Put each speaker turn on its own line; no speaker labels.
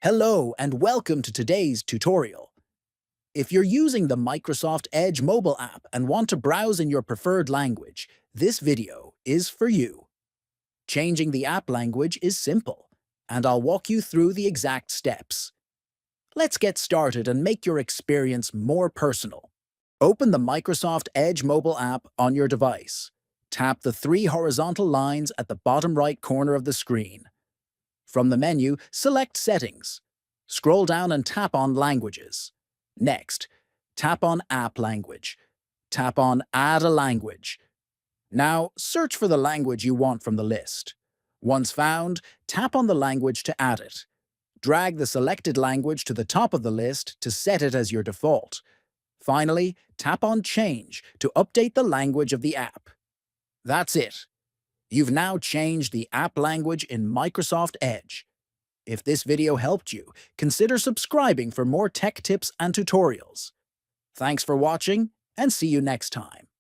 Hello and welcome to today's tutorial. If you're using the Microsoft Edge mobile app and want to browse in your preferred language, this video is for you. Changing the app language is simple, and I'll walk you through the exact steps. Let's get started and make your experience more personal. Open the Microsoft Edge mobile app on your device. Tap the three horizontal lines at the bottom right corner of the screen. From the menu, select Settings. Scroll down and tap on Languages. Next, tap on App Language. Tap on Add a Language. Now, search for the language you want from the list. Once found, tap on the language to add it. Drag the selected language to the top of the list to set it as your default. Finally, tap on Change to update the language of the app. That's it. You've now changed the app language in Microsoft Edge. If this video helped you, consider subscribing for more tech tips and tutorials. Thanks for watching, and see you next time.